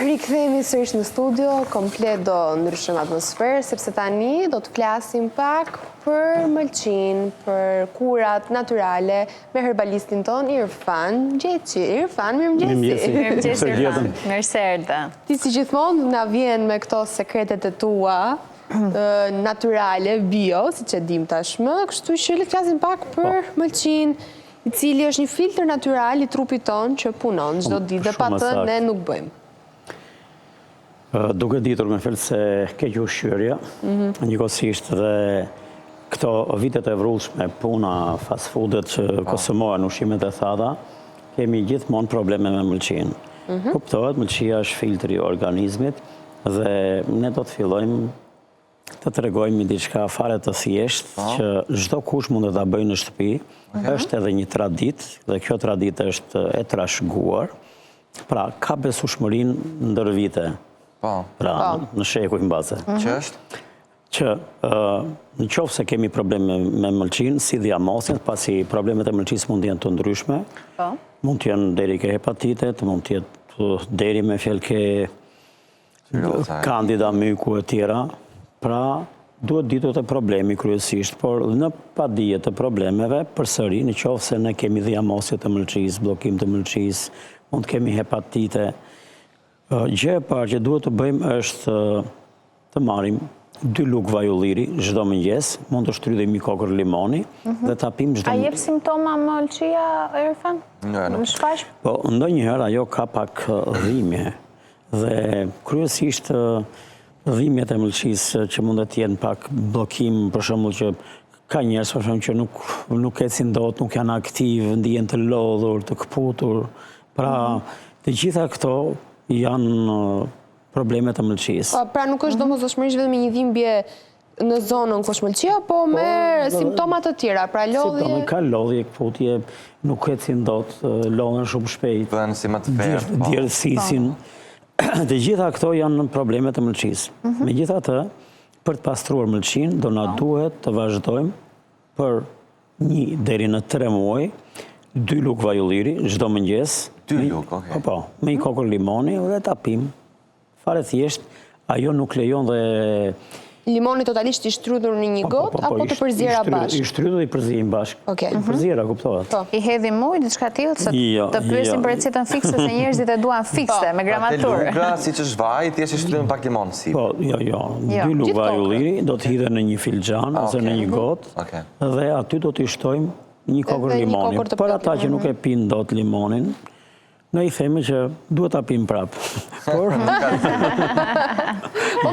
Rikthehemi sërish në studio, komplet do ndryshojmë atmosferë, sepse tani do të flasim pak për mëlçin, për kurat natyrale me herbalistin ton Irfan Gjeçi. Irfan, mirëmëngjesi. Mirëmëngjesi Irfan. Mirëse erdhe. Ti si gjithmonë na vjen me këto sekretet e tua natyrale, bio, siç e dim tashmë, kështu që le të flasim pak për mëlçin, i cili është një filtr natyral i trupit ton që punon çdo ditë dhe pa të ne nuk bëjmë. Duke ditur me fjalë se keq ushqyerja, njëkohësisht dhe këto vitet e vrullshme, puna, fast foodet që konsumohen, ushqimet e thata, kemi gjithmonë probleme me mëlçin. Kuptohet, mëlçia është filtri i organizmit dhe ne do të fillojmë të tregojmë diçka fare të thjeshtë që çdo kush mund ta bëjë në shtëpi. Është edhe një traditë dhe kjo traditë është e trashëguar. Pra, ka besueshmërinë ndër vite. Pra, në shekuj mbase. Që është? Që në qoftë se kemi probleme me mëlçin, si dhiamosin, pasi problemet e mëlçisë mund të jenë të ndryshme, mund të jenë deri ke hepatitet, mund të jetë deri me fjalë ke kandida, myku e tjera. Pra, duhet ditur të problemi kryesisht, por në padije të problemeve, përsëri, në qoftë se ne kemi dhiamosje të mëlçisë, bllokim të mëlçisë, mund të kemi hepatite. Gjë e parë që duhet të bëjmë është të marrim 2 lugë vaj ulliri çdo mëngjes, mund të shtrydhim një kokër limoni dhe ta pim çdo. A jep simptoma mëlçia, Irfan? Në shfaq? Po, ndonjëherë ajo ka pak dhimbje dhe kryesisht dhimbjet e mëlçisë që mund të jenë pak bllokim, për shembull që ka njerëz për shembull që nuk ecin dot, nuk janë aktiv, ndihen të lodhur, të kputur. Pra, të gjitha këto janë probleme të mëlçisë. Pra nuk është domosdoshmërisht vetëm një dhimbje në zonën ku është mëlçia, po me simptoma të tjera, pra lodhje. Simptome ka lodhje, kputje, nuk ecin dot, lodhen shumë shpejt. Bën si më të verë. Djersisin. Të gjitha këto janë probleme të mëlçisë. Megjithatë, për të pastruar mëlçin, do na duhet të vazhdojmë për 1 deri në 3 muaj, 2 lugë vaj ulliri çdo mëngjes. 2 lugë, okay. Po, me një kokër limoni dhe ta pim. Fare thjesht, ajo nuk lejon dhe Limoni totalisht i shtrydhur në një gotë apo të përziera bashkë? I shtrydhur dhe i përzijim bashkë. Përziera, kuptohet. I hedhim ujë, diçka tillë, se të pyesim për recetën fikse se njerëzit e duan fikse me gramaturë. Te lugra, siç është vaj, thjesht i shtrydhim pak limon si. Po, jo. 2 lugë vaj ulliri do të hidhen në një filxhan ose në një gotë dhe aty do t'i shtojmë një kokër limoni. Për ata që nuk e pinë dot limonin, ne i themi që duhet ta pim prapë. Por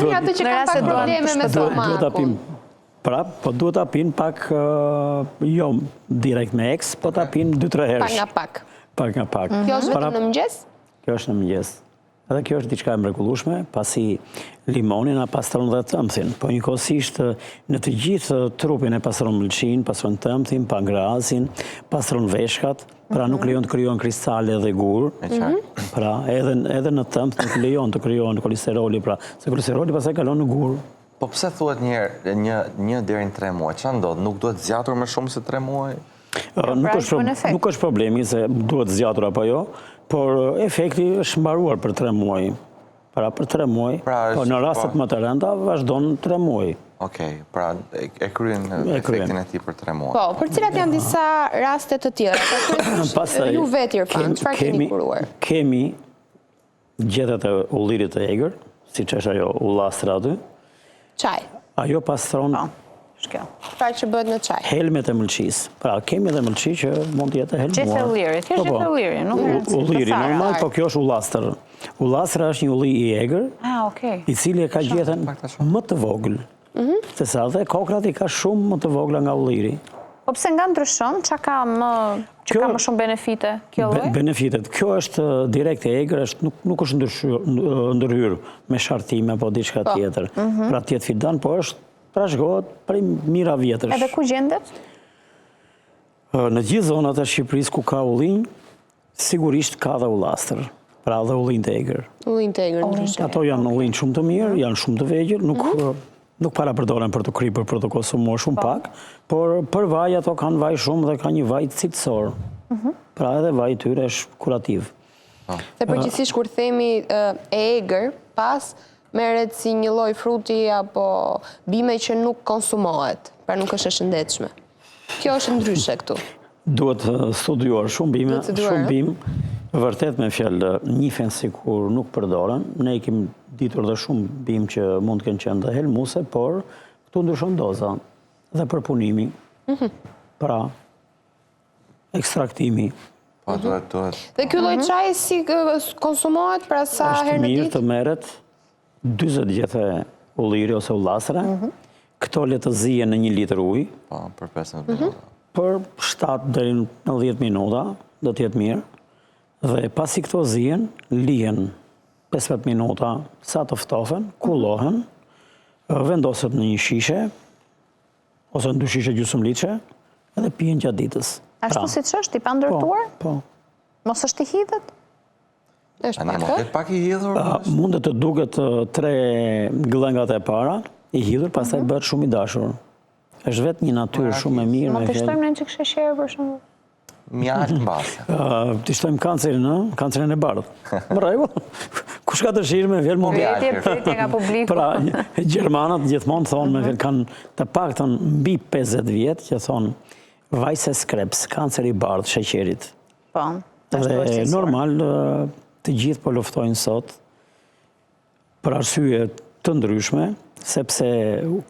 një atë që ka pak probleme me stomakun. Duhet ta pim prapë, po duhet ta pim pak jo direkt me eks, po ta pim 2-3 herë. Pak nga pak. Pak nga pak. Kjo është vetëm në mëngjes? Kjo është në mëngjes. Edhe kjo është diçka e mrekullueshme, pasi limoni na pastron dhe tëmthin, po njëkohësisht në të gjithë trupin e pastron mëlçin, pastron tëmthin, pankreasin, pastron veshkat, pra nuk lejon të krijohen kristale dhe gur. Pra edhe në tëmth nuk lejon të krijohen kolesteroli, pra se kolesteroli pastaj kalon në gur. Po pse thuhet një herë 1 deri në 3 muaj? Çfarë ndodh? Nuk duhet zgjatur më shumë se 3 muaj? Nuk është problemi se duhet zgjatur apo jo, por efekti është mbaruar për 3 muaj. Pra për 3 muaj, po në rastet më të rënda vazhdon 3 muaj. Okej, pra e kryen efektin e tij për 3 muaj. Po, për cilat janë disa raste të tjera? Ju vetë Irfan, çfarë keni kuruar? Kemi gjethet e ullirit të egër, siç është ajo ullastra aty. Çaj. Ajo pastron Pra që bëhet në çaj. Helmet e mëlçisë. Pra kemi edhe mëlçi që mund të jetë helmuar. Gjethe ulliri, thjesht gjethe ulliri, nuk është ulliri normal, po kjo është ullastër. Ullastra është një ulli i egër, i cili e ka gjethen më të vogël. Sesa dhe kokrat i ka shumë më të vogla nga ulliri. Po pse nga ndryshon, që ka më shumë benefite kjo lloj? Benefitet. Kjo është direkt e egër, nuk është ndërhyrë me shartime apo diçka tjetër. Pra tjetë fidan, po është trashëgohet prej mira vjetësh. Edhe ku gjendet? Në gjithë zonat e Shqipërisë ku ka ullinj, sigurisht ka dhe ullastër. Pra dhe ullinj të egër. Ullinj të egër. Ato janë ullinj shumë të mirë, janë shumë të vegjël, nuk para përdoren për të kripër, për të konsumuar shumë pak, por për vaj ato kanë vaj shumë dhe ka një vaj cilësor. Pra edhe vaj tyre është kurativ. Dhe përgjithsisht kur themi e egër, pas merret si një lloj fruti apo bime që nuk konsumohet, pra nuk është e shëndetshme. Kjo është ndryshe këtu. Duhet studiuar shumë bime, vërtet me fjalë njihen sikur nuk përdoren. Ne i kemi ditur dhe shumë bimë që mund të kenë qenë dhe helmuse, por këtu ndryshon doza dhe përpunimi. Pra ekstraktimi. Po, duhet. Dhe ky lloj çaji si konsumohet pra sa herë në Është mirë ditë? të merret 40 gjethe ulliri ose ullasre, këto le të zihen në 1 litër ujë, Po, për 15 minuta. për 7 deri në 10 minuta, do të jetë mirë. Dhe pasi këto zihen, lihen 15 minuta sa të ftofen, kullohen, vendoset në një shishe ose në 2 shishe gjysmëliçe dhe pihen gjatë ditës. Ashtu siç është, i pandërtuar? Po. Mos është i hidhet? Është Tani pak. mund të pak i hidhur. Mundet të duket 3 gëllëngat e para, i hidhur, pastaj bëhet shumë i dashur. Është vetë një natyrë shumë e mirë. Mund të shtojmë në çik sheqer për shembull? Mjalt mbase. Të shtojmë kancerin e bardhë. Më rregull. Kush ka dëshirë me vjen mund. Pyetje nga publiku. Pra, gjermanët gjithmonë thonë me vjen kanë të paktën mbi 50 vjet që thonë vajse skreps, kanceri i bardhë, sheqerit. Po. Dhe normal të gjithë po luftojnë sot për arsye të ndryshme, sepse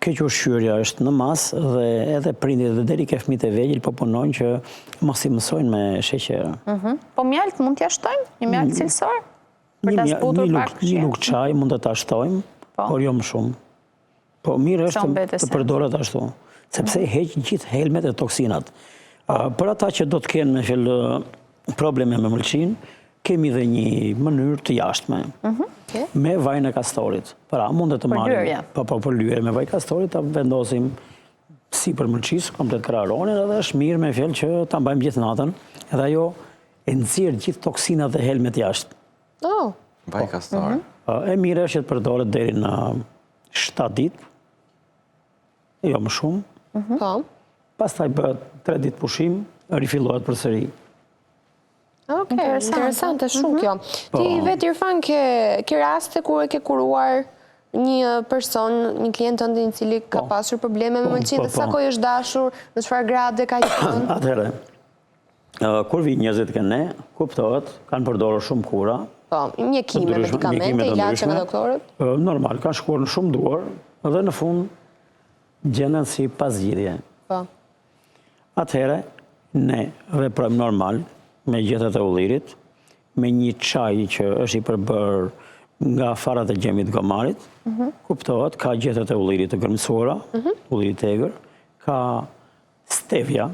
kequshqyrja është në masë dhe edhe prindit dhe deri ke fëmijët e vegjël po punojnë që mos i mësojnë me sheqer. Po mjalt mund t'ja shtojmë? Një mjalt cilësor? Për ta zbutur pak Një lugë çaj mund të ta shtojmë, por jo më shumë. Po mirë është të përdoret ashtu, sepse heq gjithë helmet e toksinat. Për ata që do të kenë me fjalë probleme me mëlçin, kemi dhe një mënyrë të jashtme. Me vajin e kastorit. Pra, mundet të marrim për lyerje me vaj kastorit, ta vendosim si për mëlçis, komplet kraharonin, edhe është mirë me fjalë që ta mbajmë gjithë natën, edhe ajo e nxjerr gjithë toksinat dhe helmet jashtë. Vaj kastor. E mirë është që të përdoret deri në 7 ditë, jo më shumë. Pastaj bëhet 3 ditë pushim, rifillohet përsëri. Interesante shumë kjo. Ti vetë Irfan ke raste kur e ke kuruar një person, një klient tënd i cili ka pasur probleme me mëlçin, dhe sa kohë është dashur, në çfarë grade ka qenë? Atëherë, kur vi njerëzit ke ne, kuptohet, kanë përdorur shumë kura. Po, mjekime, medikamente, ilaçe nga doktorët? Normal, kanë shkuar në shumë duar, dhe në fund gjenden si pasgjidhje. Po. Atëherë, ne veprojmë normal, me gjethet e ullirit, me një çaj që është i përbërë nga farat e gjemit gomarit, kuptohet, ka gjethet e ullirit të gërmësuara, ullirit egër, ka stevia,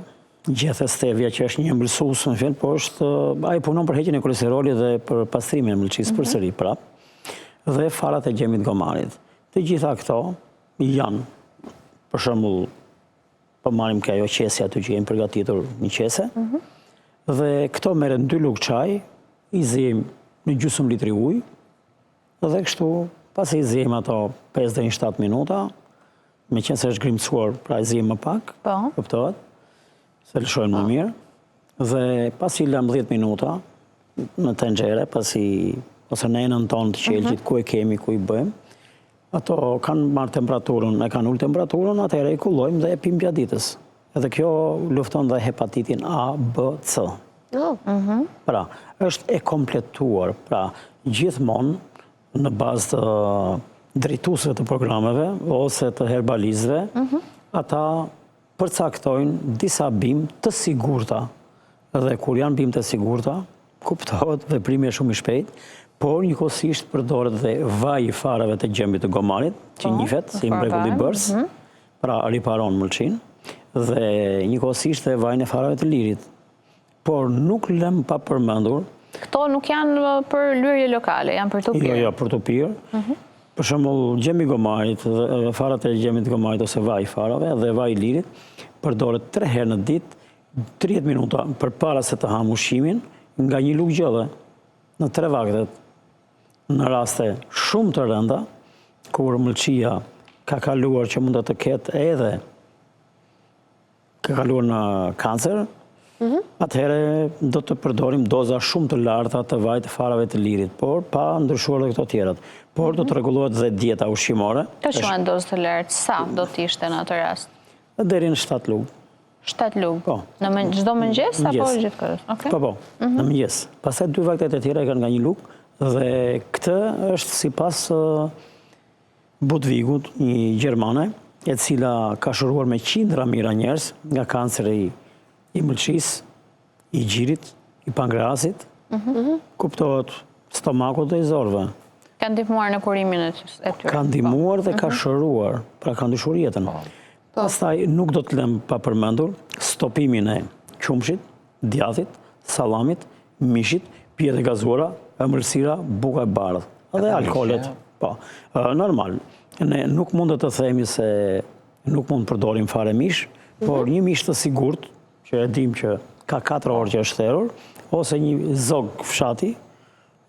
gjethet stevia që është një ëmbëlsues në fjalë, po është ai punon për heqjen e kolesterolit dhe për pastrimin e mëlçisë përsëri prap, dhe farat e gjemit gomarit. Të gjitha këto janë, për shembull, po marrim ka ajo qesja aty që jemi përgatitur një qese, dhe këto merren 2 lugë çaj, i ziem në gjysmë litri ujë, dhe kështu, pasi i ziem ato 5 deri në 7 minuta, me qenë se është grimcuar, pra i ziem më pak, kuptohet, se lëshojnë më mirë, dhe pasi i lëm 10 minuta në tenxhere, ose në enën tonë të qelqit, ku e kemi, ku i bëjmë, ato kanë marrë temperaturën, e kanë ullë temperaturën, atëherë i kullojmë dhe e pim gjatë ditës. Edhe kjo lufton dhe hepatitin A, B, C. Pra, është e kompletuar. Pra, gjithmonë në bazë të drejtuesve të programeve ose të herbalizëve, ata përcaktojnë disa bimë të sigurta. Dhe kur janë bimë të sigurta, kuptohet veprimi është shumë i shpejt, por njëkohësisht përdoret dhe vaj i farave të gjembit të gomarit, që njihet si mrekulli bërs, pra riparon mëlçin, dhe njëkohësisht dhe vajin e farave të lirit. Por nuk lëm pa përmendur. Këto nuk janë për lyerje lokale, janë për të pirë. Jo, për të pirë. Për shembull, gjembi i gomarit, farat e gjembit të gomarit ose vaj i farave dhe vaj i lirit përdoret 3 herë në ditë, 30 minuta përpara se të ham ushqimin, nga një lugë gjelle në 3 vaktet. Në raste shumë të rënda, kur mëlçia ka kaluar që mund të ketë edhe ka kaluar në kancer, atëhere do të përdorim doza shumë të larta të vaj të farave të lirit, por pa ndryshuar dhe këto tjerat. Por do të rregullohet dhe dieta ushqimore. Të quhen dozë të lartë, sa do të ishte në atë rast? Deri në 7 lugë. 7 lugë? Po. Në çdo mëngjes apo gjithkohës? Po, në mëngjes. Pastaj 2 vaktet e tjera kanë nga 1 lugë dhe këtë është sipas Budvigut, një gjermane, e cila ka shëruar me qindra mijëra njerëz nga kanceri i mëlçisë, i gjirit, i pankreasit, kuptohet stomakut dhe i zorëve. Ka ndihmuar në kurimin e tyre. Ka ndihmuar dhe ka shëruar, pra ka ndryshuar jetën. Pastaj nuk do të lëm pa përmendur stopimin e qumshit, djathit, sallamit, mishit, pijet e gazuara, ëmbëlsira, buka e bardhë, dhe alkoolet. Po, normal. Ne nuk mund të themi se nuk mund të përdorim fare mish, por një mish të sigurt, që e dim që ka 4 orë që është therur, ose një zog fshati,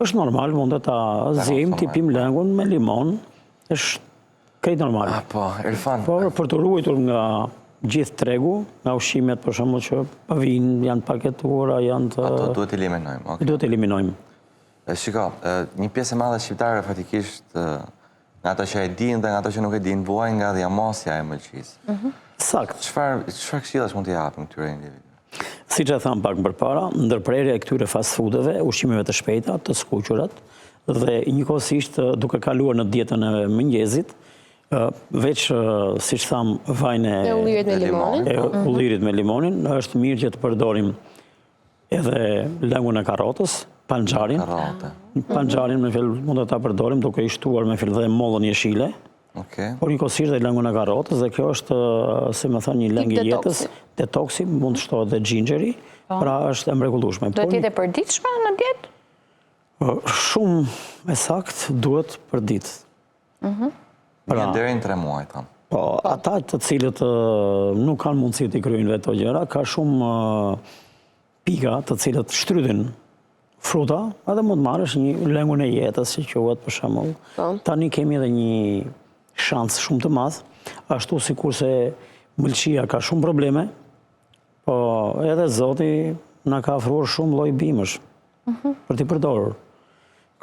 është normal, mund të ta zjejmë, tipim lëngun me limon, është krejt normal. Po, Erfan. Por për të ruajtur nga gjithë tregu, nga ushqimet për shembull që vijnë, janë paketuara, janë të... Ato duhet eliminojmë. Duhet eliminojmë. Shiko, një pjesë e madhe shqiptare fatikisht nga ato që e din dhe nga ato që nuk e din, vuajnë nga dhjamosja e mëlçisë. Sakt. Çfarë këshillash mund t'i japim këtyre individëve? Siç e tham pak më përpara, ndërprerja e këtyre fast foodeve, ushqimeve të shpejta, të skuqurat dhe njëkohësisht duke kaluar në dietën e mëngjesit, veç siç tham vajin e ullirit me limonin, është mirë që të përdorim edhe lëngun e karrotës, panxharin. Panxharin mund të ta përdorim duke i shtuar me fillë dhe mollën jeshile. Por njëkohësisht dhe lëngun e karrotës, dhe kjo është, si më thënë, një lëng i jetës, detoksi, mund të shtohet dhe gjingjeri, pra është e mrekullueshme. Duhet jetë e përditshme në dietë? Shumë me sakt duhet për ditë. Një deri në 3 muaj, thamë. Po, ata të cilët nuk kanë mundësi të kryejnë vetë të gjëra, ka shumë pika të cilët shtrydhin fruta, edhe mund marrësh një lëngun e jetës, që quhet për shembull. Tani kemi edhe një shans shumë të madh, ashtu sikurse mëlçia ka shumë probleme, po edhe Zoti na ka ofruar shumë lloj bimësh për t'i përdorur.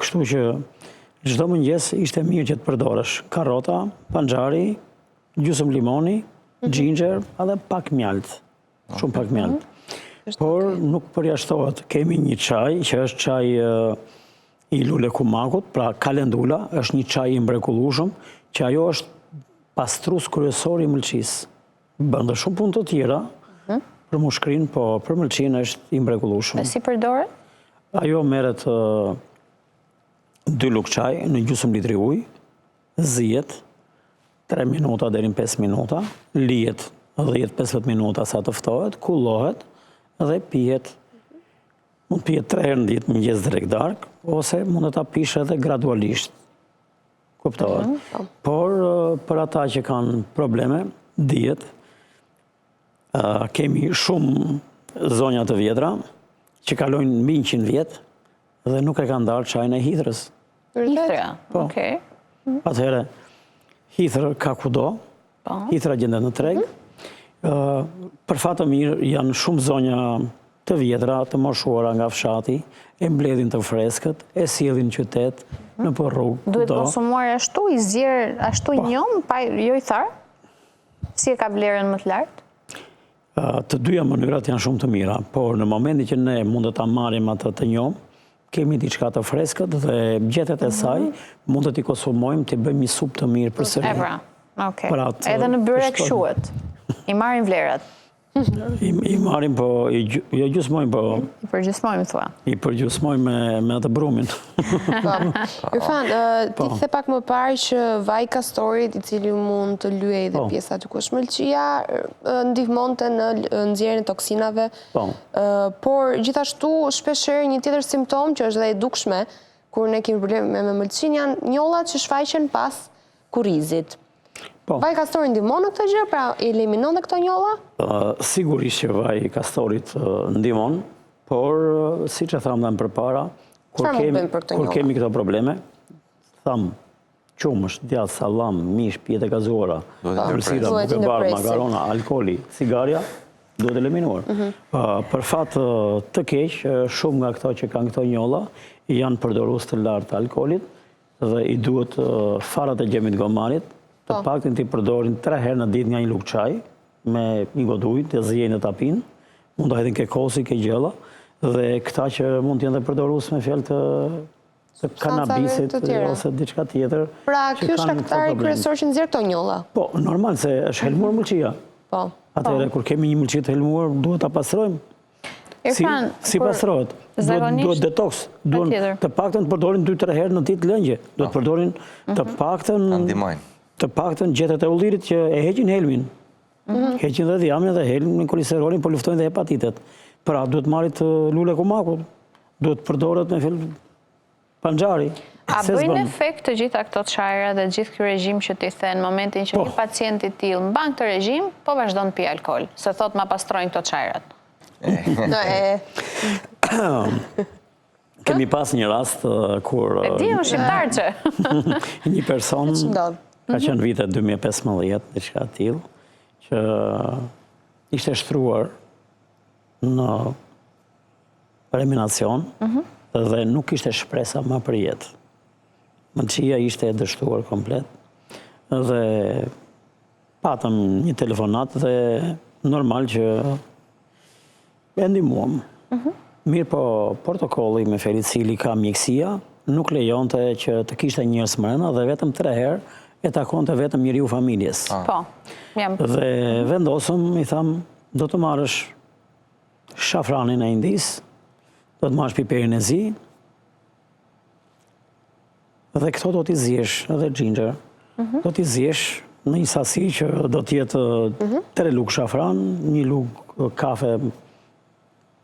Kështu që çdo mëngjes ishte mirë që të përdorësh karrota, panxhari, gjysmë limoni, ginger, edhe pak mjalt, shumë pak mjalt. Por nuk përjashtohet. Kemi një çaj që është çaj i lule kumakut, pra kalendula, është një çaj i mrekullueshëm, që ajo është pastrues kryesor i mëlçisë. Bën shumë punë të tjera për mushkrin, po për mëlçinë është i mrekullueshëm. Si përdoret? Ajo merret 2 lugë çaj në gjysmë litri ujë, zihet 3 minuta deri në 5 minuta, lihet 10-15 minuta sa të ftohet, kullohet dhe pihet. Mund pihet 3 herë në ditë, mëngjes drek darkë, ose mund të ta pish edhe gradualisht. Kuptohet. Por për ata që kanë probleme, dihet, kemi shumë zonja të vjetra që kalojnë mbi 100 vjet dhe nuk e kanë ndarë çajin e hidhrës. Hidhra, okej. Atëherë, hidhër ka kudo, hidhra gjendet në treg. Për fat të mirë, janë shumë zonja të vjetra, të moshuara nga fshati, e mbledhin të freskët, e sjellin qytet, në për rrugë. Duhet konsumuar ashtu, i zjerë, ashtu i njom, pa jo i tharë? Si e ka vlerën më të lartë? Të dyja mënyrat janë shumë të mira, por në momentin që ne mund të ta marrim atë të njom, kemi diçka të freskët dhe gjetet e saj mund të t'i konsumojmë, t'i bëjmë një supë të mirë përsëri. E pra, okej. Edhe në byrek shuhet. I marrin vlerat. I marrim, po, jo gjysmojmë, po... I përgjysmojmë, thua. I përgjysmojmë me atë brumin. Irfan, ti the pak më parë që vaj kastorit, i cili mund të lyej dhe pjesa të kushmëlqia, ndihmonte në nxjerrjen e toksinave, por gjithashtu shpeshherë një tjetër simptom që është dhe e dukshme kur ne kemi probleme me mëlçin janë njollat që shfaqen pas kurrizit. Vaj kastori ndihmon në këtë gjë, pra eliminon dhe këto njolla? Sigurisht që vaj kastorit ndihmon, por siç e tham dhe më përpara, kur kemi këto probleme, tham qumësht, djathë, sallam, mish, pijet e gazuara, ëmbëlsira, buke bardhë, makarona, alkooli, cigaria, duhet eliminuar. Për fat të keq, shumë nga këto që kanë këto njolla janë përdorues të lartë të alkoolit dhe i duhet farat e gjemit gomarit, të paktën t'i përdorin 3 herë në ditë nga një lugë çaj me një gotë ujë, të zjejnë në tapin, mund të hedhin ke kosi, ke gjella, dhe këta që mund t'jenë dhe përdorues me fjalë të kanabisit ose diçka tjetër. Pra, ky është shkaktari kryesor që nxjerr këto njolla. Po, normal se është helmuar mëlçia. Po. Atëherë, kur kemi një mëlçi të helmuar, duhet ta pastrojmë. Si pastrohet? Duhet detoks. Duhet të paktën të përdorin 2-3 herë në ditë lëngje. Duhet përdorin të paktën gjethet e ullirit që e heqin helmin. Heqin dhe dhiamin dhe helmin, kolesterolin, po luftojnë dhe hepatitet. Pra, duhet marrit lule kumakut. Duhet përdoret me fil panxhari. A bëjnë efekt të gjitha këto çajra dhe gjithë ky regjim që ti the në momentin që një pacient i tillë mban këtë regjim, po vazhdon të pi alkool, se thot ma pastrojnë këto çajrat? Kemi pas një rast kur... E di, unë shqiptar që. Një person, ka qenë vitet 2015, diçka të tillë, që ishte shtruar në eliminacion dhe nuk ishte shpresa më për jetë. Mëlçia ishte e dështuar komplet dhe patëm një telefonat dhe normal që e ndihmuam. Mirë po, protokolli me fjalë i cili ka mjekësia nuk lejonte që të kishte njerëz mbrenda dhe vetëm 3 herë e takonte vetëm njeriu familjes. Po, jam. Dhe vendosëm, i tham, do të marrësh shafranin e Indis, do të marrësh piperin e zi, dhe këto do t'i zjesh, edhe ginger, do t'i zjesh në një sasi që do t'jetë 3 lugë shafran, 1 lugë kafe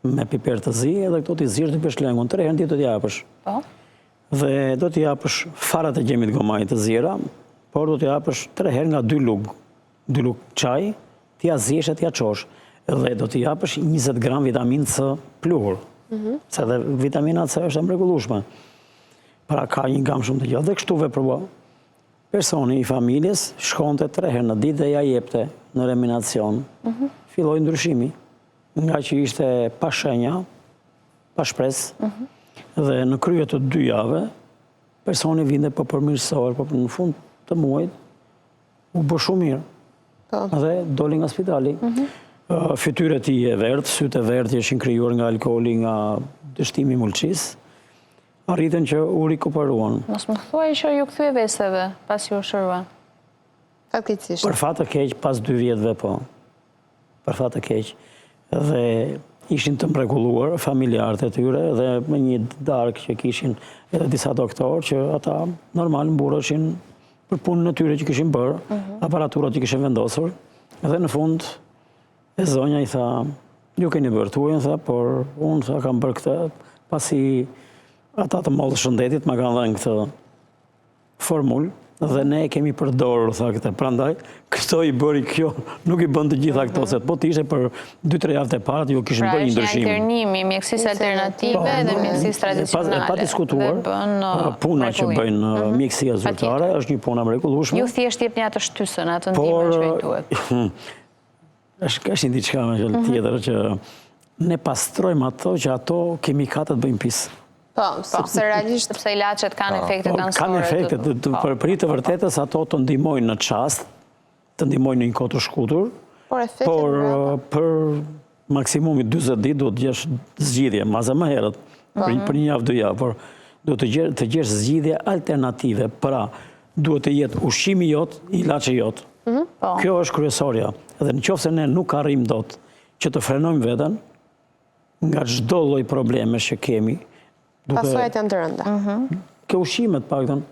me piper të zi, edhe këto t'i zjesh dhe peshlengun, 3 herë në ditë do t'i japësh. Dhe do t'i japësh farat e gjemit gomajit të zjera, por do t'i japësh 3 herë nga 2 lugë çaj, t'ja zjesh e t'ja qosh. Dhe do t'i japësh 20 gram vitamin C pluhur, se dhe vitamina C është e mrekullueshme. Pra ka një gamë shumë të gjatë. Dhe kështu veprua. Personi i familjes shkonte 3 herë në ditë dhe ja jepte në eliminacion. Filloi ndryshimi, nga që ishte pa shenja, pa shpresë, dhe në krye të 2 jave, personi vinte po përmirësohej, po në fund të muajit u bë shumë mirë. Dhe doli nga spitali. Fytyra e tij e verdhë, sytë e verdhë ishin krijuar nga alkooli, nga dështimi i mulçisë. Arritën që u rikuperuan. Mos më thuaj që ju kthye veseve pasi u shërua. Fatkeqësisht. Për fat të keq, pas 2 vjetëve po. Për fat të keq. Dhe ishin të mrekulluar familjarët e tyre dhe me një darkë që kishin edhe disa doktorë që ata normal mburreshin për punën e tyre që kishin bërë, aparaturat që kishin vendosur. Dhe në fund e zonja i tha, ju keni bërë tuajin, tha, por unë tha kam bërë këtë pasi ata të mollë shëndetit ma kanë dhënë këtë formul dhe ne kemi përdorur, tha këtë. Prandaj, këto i bëri kjo, nuk i bën të gjitha këto, se po të ishte për 2-3 javët e para, ju kishin bërë një ndryshim. Pra, është një alternimi, mjekësisë alternative dhe mjekësisë tradicionale. E pa diskutuar, puna që bëjnë mjekësia zyrtare, është një puna mrekullueshme. Ju thjesht jepni atë shtysën, atë ndihmën që duhet. Është një diçka me gjë tjetër që ne pastrojmë ato që ato kimikatët bëjnë pis. Po, sepse realisht... Sepse ilaçet kanë efekte danësore. Kanë efekte, për të vërtetës ato të ndihmojnë në çast, të ndihmojnë në një kohë të shkurtër, por për maksimumi 40 ditë do të gjesh zgjidhje, mazë më herët, për 1 javë, 2 javë, por do të gjesh zgjidhje alternative, pra duhet të jetë ushqimi jot, ilaçi jot. Kjo është kryesorja. Dhe nëse ne nuk arrim dot që të frenojmë veten nga çdo lloj problemesh që kemi, pasojat janë të rënda. Kjo ushqimet paktën,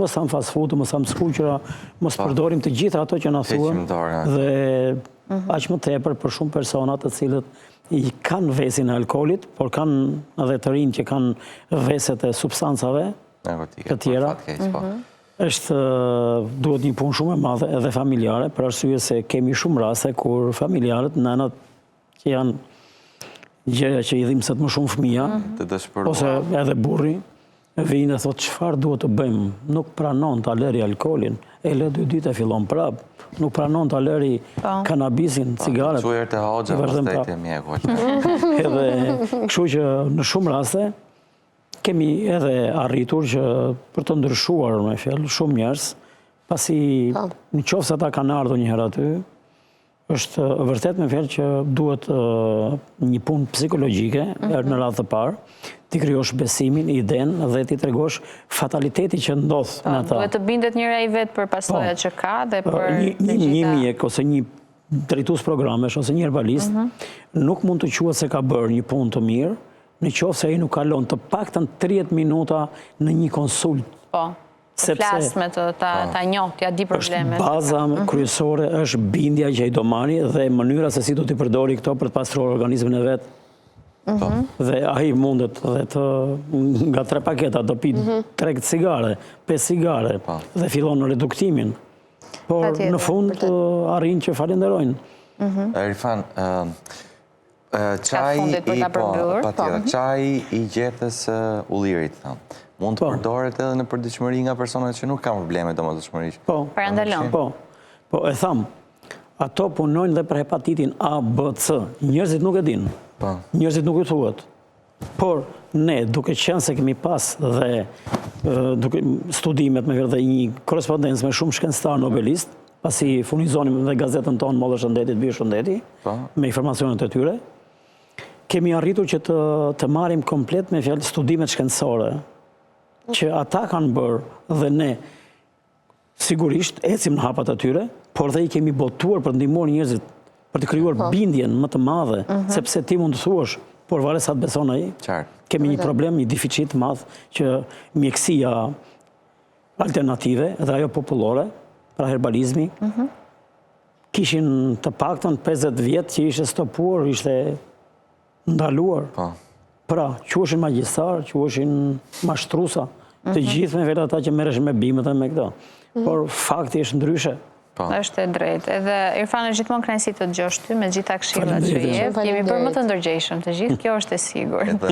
mos tham fast food, mos tham skuqra, mos përdorim të gjitha ato që na thuan. Dhe aq më tepër për shumë persona të cilët i kanë vesin e alkoolit, por kanë edhe të rinj që kanë veset e substancave të tjera. Duhet një punë shumë e madhe edhe familjare, për arsye se kemi shumë raste kur familjarët, nënat që janë gjëja që i dhimbset më shumë fëmija, ose edhe burri, vinë dhe thotë çfarë duhet të bëjmë, nuk pranon të aleri alkoolin, e le 2 ditë e fillon prap, nuk pranon të aleri kanabisin, cigaret. Qujer të hoxha, pastaj të mjeku. Edhe, kështu që në shumë raste, kemi edhe arritur që për të ndryshuar me fjalë shumë njerëz, pasi në qoftë se ata kanë ardhur një herë aty, është vërtet me fjalë që duhet një punë psikologjike në radhë të parë, ti krijosh besimin, idenë dhe ti tregosh fataliteti që ndodh në ata. Duhet të bindet njëra i vetë për pasojat që ka dhe për një mjek ose një drejtues programesh ose një herbalist nuk mund të quhet se ka bërë një punë të mirë në qoftë se ai nuk kalon të paktën 30 minuta në një konsult. Po. Të flasë me ta njohë, t'ja di problemet. Baza kryesore është bindja që ai do marrë dhe mënyra se si do t'i përdori këto për të pastruar organizmin e vet. Dhe ai mundet nga 3 paketa do pi 3 cigare, 5 cigare dhe fillon në reduktimin. Por në fund arrin që falenderojnë. Rifan, çaji i gjethes ullirit, mund të përdoret edhe në përditshmëri nga personat që nuk kanë probleme domosdoshmërisht. Parandalon. Po, e tham, ato punojnë dhe për hepatitin A, B, C. Njerëzit nuk e dinë. Njerëzit nuk e thuhet. Por ne, duke qenë se kemi pas dhe studimet me dhe një korrespondencë me shumë shkencëtar nobelist, pasi furnizonim dhe gazetën tonë Mollë Shëndetit, Bie Shëndeti, me informacionet e tyre, kemi arritur që të marrim komplet me fjalë studimet shkencore që ata kanë bërë dhe ne sigurisht ecim në hapat atyre, por dhe i kemi botuar për ndihmuar njerëzit për të krijuar bindjen më të madhe, sepse ti mund të thuash, por varet sa të beson ai. Kemi një problem, një deficit të madh që mjekësia alternative dhe ajo popullore, pra herbalizmi, kishin të paktën 50 vjet që ishte stopuar, ishte ndaluar. Pra, quheshin magjistar, quheshin mashtrusa, të gjithë me vetë ata që merreshin me bimët dhe me këto. Por fakti është ndryshe. Është e drejtë. Edhe Irfan, është gjithmonë kënaqësi të dëgjosh ty me gjitha këshillat që jep. Jemi bërë më të ndërgjegjshëm të gjithë, kjo është e sigurt.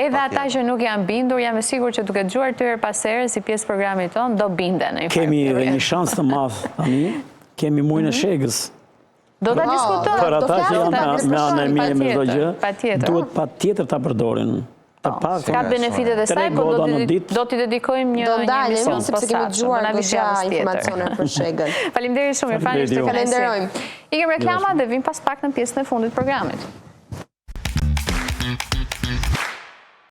Edhe ata që nuk janë bindur, jam e sigurt që duke dëgjuar ty her pas here si pjesë programit ton, do binden. Kemi edhe një shans të madh tani, kemi muajin e Shegës. Do ta diskutojmë. Për ata që janë me anë e mirë me çdo gjë, duhet patjetër ta përdorin. Ka benefitet e saj, po do t'i dedikojmë një emision sepse kemi dëgjuar goxha informacione për Shegën. Faleminderit shumë, Irfan, ishte kënaqësi. Falenderojmë. Ikem reklama dhe vim pas pak në pjesën e fundit të programit.